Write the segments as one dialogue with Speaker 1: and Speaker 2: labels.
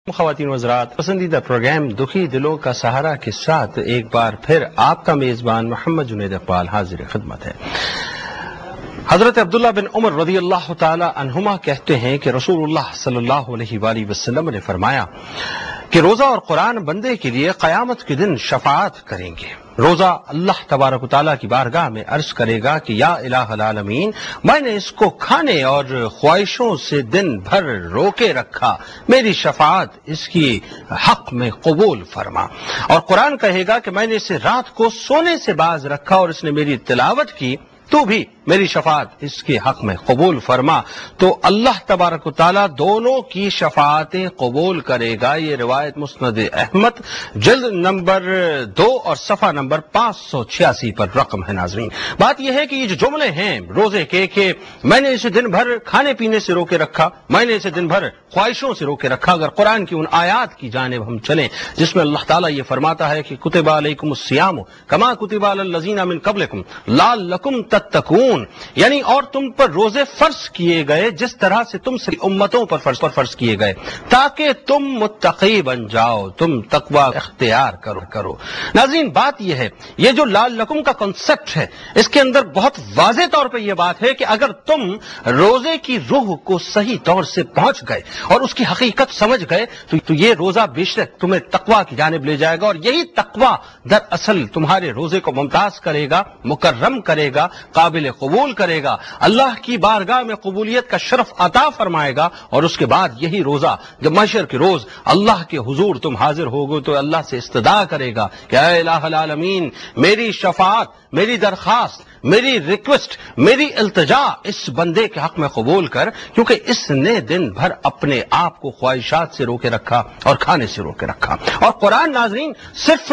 Speaker 1: خواتین و حضرات، پسندیدہ پروگرام دکھی دلوں کا سہارا کے ساتھ ایک بار پھر آپ کا میزبان محمد جنید اقبال حاضر خدمت ہے۔ حضرت عبداللہ بن عمر رضی اللہ تعالی عنہما کہتے ہیں کہ رسول اللہ صلی اللہ علیہ وآلہ وسلم نے فرمایا کہ روزہ اور قرآن بندے کے لیے قیامت کے دن شفاعت کریں گے۔ روزہ اللہ تبارک و تعالیٰ کی بارگاہ میں عرض کرے گا کہ یا الہ العالمین، میں نے اس کو کھانے اور خواہشوں سے دن بھر روکے رکھا، میری شفاعت اس کی حق میں قبول فرما۔ اور قرآن کہے گا کہ میں نے اسے رات کو سونے سے باز رکھا اور اس نے میری تلاوت کی، تو بھی میری شفاعت اس کے حق میں قبول فرما۔ تو اللہ تبارک و تعالیٰ دونوں کی شفاعتیں قبول کرے گا۔ یہ روایت مسند احمد جلد نمبر 2 اور صفحہ نمبر 586 پر رقم ہے۔ ناظرین، بات یہ ہے کہ یہ جو جملے ہیں روزے کے کہ میں نے اسے دن بھر کھانے پینے سے روکے رکھا، میں نے اسے دن بھر خواہشوں سے روکے رکھا، اگر قرآن کی ان آیات کی جانب ہم چلیں جس میں اللہ تعالیٰ یہ فرماتا ہے کہ کتب علیکم الصیام کما کتب علی الذین من قبلکم لعلکم تتقون، یعنی اور تم پر روزے فرض کیے گئے جس طرح سے تم سے امتوں پر فرض کیے گئے تاکہ تم متقی بن جاؤ، تم تقوی اختیار کرو۔ ناظرین، بات یہ ہے، یہ جو لعلکم کا کنسپٹ ہے اس کے اندر بہت واضح طور پہ یہ بات ہے کہ اگر تم روزے کی روح کو صحیح طور سے پہنچ گئے اور اس کی حقیقت سمجھ گئے تو یہ روزہ بے شک تمہیں تقوی کی جانب لے جائے گا، اور یہی تقوی دراصل تمہارے روزے کو ممتاز کرے گا، مکرم کرے گا، قابل قبول کرے گا، اللہ کی بارگاہ میں قبولیت کا شرف عطا فرمائے گا۔ اور اس کے بعد یہی روزہ جب محشر کے روز اللہ کے حضور تم حاضر ہوگے تو اللہ سے استدعا کرے گا کہ اے الہ العالمین، میری شفاعت، میری درخواست، میری ریکویسٹ، میری التجا اس بندے کے حق میں قبول کر، کیونکہ اس نے دن بھر اپنے آپ کو خواہشات سے روکے رکھا اور کھانے سے روکے رکھا۔ اور قرآن ناظرین صرف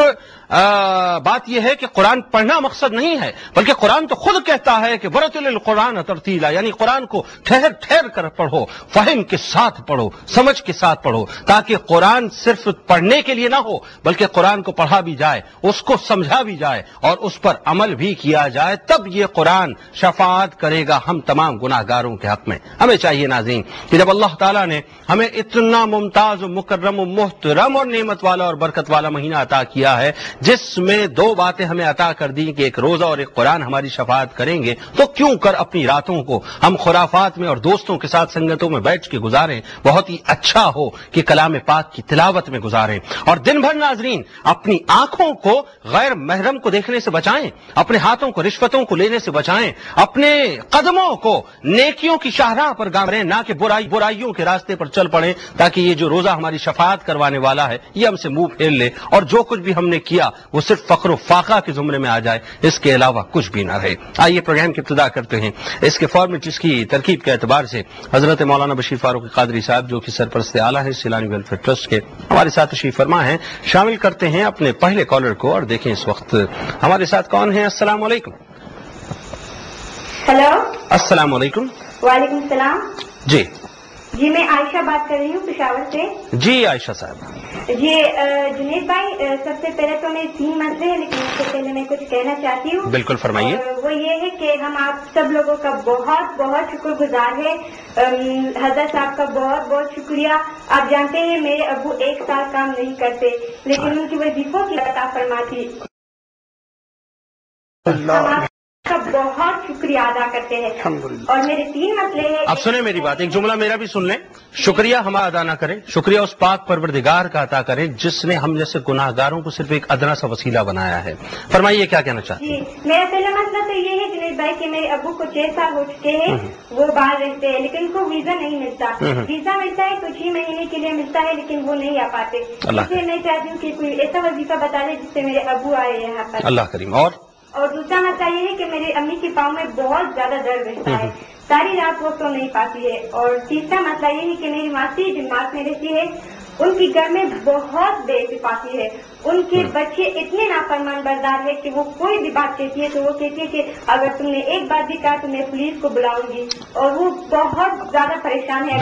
Speaker 1: بات یہ ہے کہ قرآن پڑھنا مقصد نہیں ہے، بلکہ قرآن تو خود کہتا ہے کہ ورتل القرآن ترتیلا، یعنی قرآن کو ٹھہر ٹھہر کر پڑھو، فہم کے ساتھ پڑھو، سمجھ کے ساتھ پڑھو، تاکہ قرآن صرف پڑھنے کے لیے نہ ہو بلکہ قرآن کو پڑھا بھی جائے، اس کو سمجھا بھی جائے اور اس پر عمل بھی کیا جائے، تب یہ قرآن شفاعت کرے گا ہم تمام گناہ گاروں کے حق میں۔ ہمیں چاہیے ناظرین کہ جب اللہ تعالیٰ نے ہمیں اتنا ممتاز و مکرم و محترم اور نعمت والا اور برکت والا مہینہ عطا کیا ہے جس میں دو باتیں ہمیں عطا کر دی کہ ایک روزہ اور ایک قرآن ہماری شفاعت کریں گے، تو کیوں کر اپنی راتوں کو ہم خرافات میں اور دوستوں کے ساتھ سنگتوں میں بیٹھ کے گزاریں؟ بہت ہی اچھا ہو کہ کلام پاک کی تلاوت میں گزاریں، اور دن بھر ناظرین اپنی آنکھوں کو غیر محرم کو دیکھنے سے بچائیں، اپنے ہاتھوں کو رشوتوں کو لینے سے بچائیں، اپنے قدموں کو نیکیوں کی شاہراہ پر گامریں، نہ کہ برائیوں کے راستے پر چل پڑیں، تاکہ یہ جو روزہ ہماری شفاعت کروانے والا ہے یہ ہم سے منہ پھیر لے اور جو کچھ بھی ہم نے کیا وہ صرف فخر و فاقہ کے زمرے میں آ جائے، اس کے علاوہ کچھ بھی نہ رہے۔ آئیے پروگرام کی ابتدا کرتے ہیں۔ اس کے فارمیٹ، اس کی ترکیب کے اعتبار سے حضرت مولانا بشیر فاروق قادری صاحب جو کہ سرپرست اعلیٰ ہیں سیلانی ویلفیئر ٹرسٹ کے، ہمارے ساتھ تشریف فرما ہیں، شامل کرتے ہیں اپنے پہلے کالر کو اور دیکھیں اس وقت ہمارے ساتھ کون ہیں۔ السلام علیکم۔
Speaker 2: ہیلو،
Speaker 1: السلام علیکم۔
Speaker 2: وعلیکم السلام۔ جی میں عائشہ بات کر رہی ہوں پشاور سے۔
Speaker 1: جی عائشہ صاحب۔
Speaker 2: جی جنید بھائی، سب سے پہلے تو میں 3 مسئلے ہیں لیکن اس سے پہلے میں کچھ کہنا چاہتی ہوں۔
Speaker 1: بالکل فرمائیے۔
Speaker 2: وہ یہ ہے کہ ہم آپ سب لوگوں کا بہت بہت شکر گزار ہے، حضرت صاحب کا بہت بہت شکریہ۔ آپ جانتے ہیں میرے ابو 1 سال کام نہیں کرتے لیکن ان کی وظیفوں کی عطا فرماتی، کا بہت شکریہ ادا کرتے ہیں۔ اور میرے 3 مسئلے ہیں۔
Speaker 1: اب سنیں میری بات، ایک جملہ میرا بھی سن لیں۔ شکریہ ہمارا ادا نہ کریں، شکریہ اس پاک پروردگار کا ادا کریں جس نے ہم جیسے گناہ گاروں کو صرف ایک ادنا سا وسیلہ بنایا ہے۔ فرمائیے کیا کہنا چاہتے ہیں؟
Speaker 2: جی میرا پہلا مسئلہ تو یہ ہے جنید بھائی کہ میرے ابو کو 6 سال ہو چکے ہیں، وہ باہر رہتے ہیں لیکن ان کو ویزا نہیں ملتا۔ ویزا ملتا ہے کچھ ہی مہینے کے لیے ملتا ہے لیکن وہ نہیں آ پاتے، اس لیے میں چاہتی ہوں کہ کوئی ایسا وظیفہ بتا دیں جس سے میرے ابو آئے یہاں پر۔
Speaker 1: اللہ کریم۔ اور
Speaker 2: دوسرا مسئلہ یہ ہے کہ میری امی کے پاؤں میں بہت زیادہ درد رہتا ہے، ساری رات وہ سو نہیں پاتی ہے۔ اور تیسرا مسئلہ یہ ہے کہ میری ماسی جماعت میں رہتی ہے، ان کی گھر میں بہت بے اتفاقی ہے، ان کے بچے اتنے نافرمان بردار ہے کہ وہ کوئی بھی بات کہتی ہے تو وہ کہتی ہے کہ اگر تم نے ایک بات بھی کہا تو میں پولیس کو بلاؤں گی، اور وہ بہت زیادہ پریشان ہے۔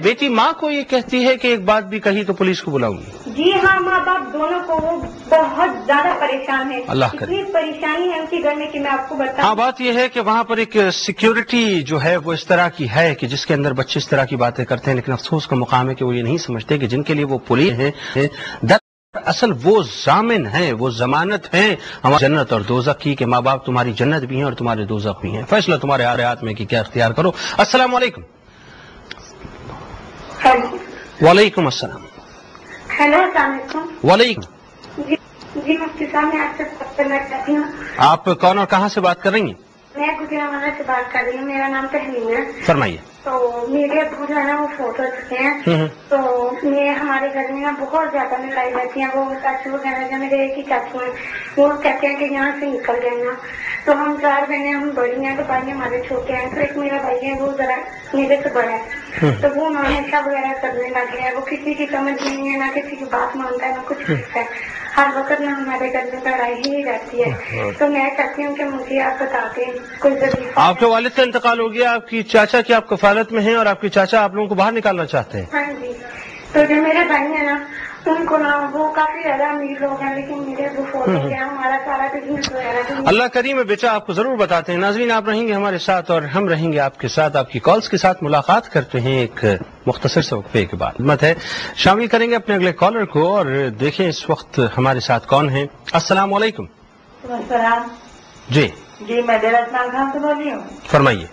Speaker 1: بیٹی ماں کو یہ کہتی ہے کہ ایک بات بھی کہی تو پولیس کو بلاؤں گی؟
Speaker 2: جی ہاں، ماں باپ دونوں کو وہ بہت زیادہ پریشان ہے.
Speaker 1: اللہ کرے.
Speaker 2: اتنی پریشانی ہے ان کے گھر میں کہ میں آپ کو بتاؤں.
Speaker 1: ہاں، بات یہ ہے کہ وہاں پر ایک سیکیورٹی جو ہے وہ اس طرح کی ہے کہ جس کے اندر بچے اس طرح کی باتیں کرتے ہیں، لیکن افسوس کا مقام ہے کہ وہ یہ نہیں سمجھتے کہ جن کے لیے وہ پولیس ہیں اصل وہ ضامن ہیں، وہ ضمانت ہیں ہماری جنت اور دوزخ کی، کہ ماں باپ تمہاری جنت بھی ہیں اور تمہارے دوزخ بھی ہیں. فیصلہ تمہارے ہاتھ میں کہ کیا اختیار کرو. السلام علیکم. وعلیکم السلام.
Speaker 2: ہیلو، السلام علیکم.
Speaker 1: وعلیکم.
Speaker 2: جی مفتی صاحب، میں آپ سے بات کرنا چاہتی ہوں.
Speaker 1: آپ کون اور کہاں سے بات کر رہی ہیں؟
Speaker 2: میں گجرانوالہ سے بات کر رہی ہوں. میرا نام تحریم ہے.
Speaker 1: فرمائیے.
Speaker 2: تو میرے ابو جو ہے نا وہ فوت ہو چکے ہیں. تو ہمارے گھر میں نا بہت زیادہ لڑائی رہتی ہے. وہ چاچو وغیرہ جو میرے ایک ہی چاچو ہیں، وہ کہتے ہیں کہ یہاں سے نکل گئے نا. تو ہم 4 بہنیں، ہم بڑی ہیں تو بھائی ہمارے چھوٹے ہیں. تو ایک میرا بھائی ہے وہ ذرا میرے سے بڑا ہے. تو وہ نشہ وغیرہ کرنے لگے ہیں. وہ کسی کی سمجھ نہیں ہے، نہ کسی کی بات مانتا ہے، نہ کچھ کرتا ہے. ہر وقت نہ ہمارے گھر میں لڑائی ہی رہتی ہے. تو میں چاہتی ہوں کہ مجھے آپ بتا دیں کوئی ذریعہ.
Speaker 1: آپ کے والد کا انتقال ہو گیا، آپ کی چاچا کی آپ کفالت میں ہیں اور آپ کے چاچا آپ لوگوں کو باہر نکالنا چاہتے ہیں.
Speaker 2: ہاں جی. تو جو میرے بھائی ہیں نا ان کو نا وہ کافی زیادہ امیر لوگ ہیں، لیکن میرے وہ فوت ہو گیا. ہمارا سارا بزنس وغیرہ بھی
Speaker 1: اللہ کریم ہے بیٹا، آپ کو ضرور بتاتے ہیں. ناظرین، آپ رہیں گے ہمارے ساتھ اور ہم رہیں گے آپ کے ساتھ. آپ کی کالز کے ساتھ ملاقات کرتے ہیں ایک مختصر سے وقفے کے بعد. خدمت ہے، شامل کریں گے اپنے اگلے کالر کو اور دیکھیں اس وقت ہمارے ساتھ کون ہیں. السلام علیکم.
Speaker 3: السلام.
Speaker 1: جی
Speaker 3: جی، میں ڈیرا اسماعیل خان سے بول رہی ہوں.
Speaker 1: فرمائیے.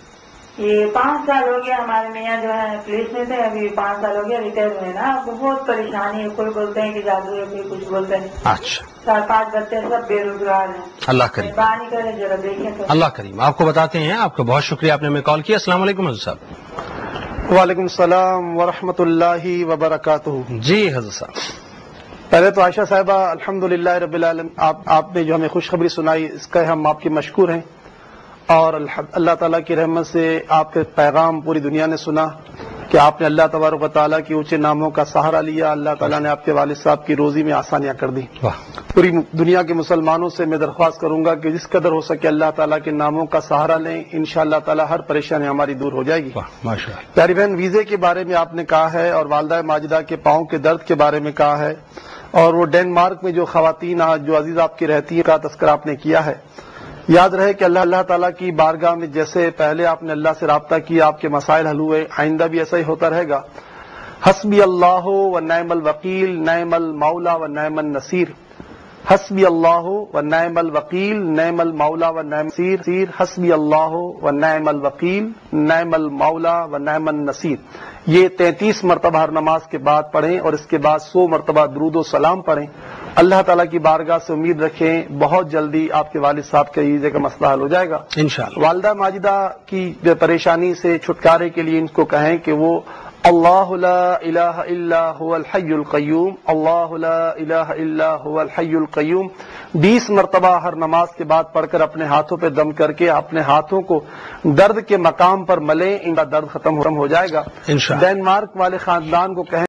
Speaker 3: یہ 5 سال ہو گیا ہمارے میاں جو ہے پولیس میں تھے، ابھی 5 سال ہو گیا ریٹائر ہوئے نا. بہت پریشانی ہے. کوئی بولتے ہیں کہ جادو ہے، کوئی کچھ بولتے ہیں.
Speaker 1: اچھا.
Speaker 3: 4-5 بچے سب بے روزگار ہیں.
Speaker 1: اللہ کریم.
Speaker 3: مہربانی کرے ذرا دیکھیں تو.
Speaker 1: اللہ کریم. آپ کو بتاتے ہیں. آپ کا بہت شکریہ، آپ نے ہمیں کال کیا. السلام علیکم حضرت صاحب.
Speaker 4: وعلیکم السلام ورحمۃ اللہ وبرکاتہ.
Speaker 1: جی حضرت صاحب.
Speaker 4: پہلے تو عائشہ صاحبہ الحمدللہ رب العالمین، آپ نے جو ہمیں خوشخبری سنائی اس کا ہم آپ کے مشکور ہیں. اور اللہ تعالیٰ کی رحمت سے آپ کے پیغام پوری دنیا نے سنا کہ آپ نے اللہ تبارک و تعالیٰ کی اونچے ناموں کا سہارا لیا. اللہ تعالیٰ نے آپ کے والد صاحب کی روزی میں آسانیاں کر دی. پوری دنیا کے مسلمانوں سے میں درخواست کروں گا کہ جس قدر ہو سکے اللہ تعالیٰ کے ناموں کا سہارا لیں. انشاءاللہ تعالیٰ ہر پریشانی ہماری دور ہو جائے گی. پیاری بہن، ویزے کے بارے میں آپ نے کہا ہے اور والدہ ماجدہ کے پاؤں کے درد کے بارے میں کہا ہے، اور وہ ڈینمارک میں جو خواتین جو عزیز آپ کی رہتی ہیں کا تذکرہ آپ نے کیا ہے. یاد رہے کہ اللہ تعالیٰ کی بارگاہ میں جیسے پہلے آپ نے اللہ سے رابطہ کیا، آپ کے مسائل حل ہوئے، آئندہ بھی ایسا ہی ہوتا رہے گا. حسبی اللہ و نعم الوکیل، نعم المولا و نعم النصیر. حسبی اللہ و نعم الوکیل، نعم المولا و نعم النصیر. حسبی اللہ و نعم الوکیل، نعم المولا و نعم النصیر. یہ 33 مرتبہ ہر نماز کے بعد پڑھیں اور اس کے بعد 100 مرتبہ درود و سلام پڑھیں. اللہ تعالیٰ کی بارگاہ سے امید رکھیں بہت جلدی آپ کے والد صاحب کے ویزے کا مسئلہ حل ہو جائے گا انشاءاللہ. والدہ ماجدہ کی پریشانی سے چھٹکارے کے لیے ان کو کہیں کہ وہ اللہ لا الہ الا هو الحی القیوم، اللہ لا الہ الا هو الحی القیوم 20 مرتبہ ہر نماز کے بعد پڑھ کر اپنے ہاتھوں پہ دم کر کے اپنے ہاتھوں کو درد کے مقام پر ملیں. ان کا درد ختم ہو جائے گا. ڈینمارک والے خاندان کو کہیں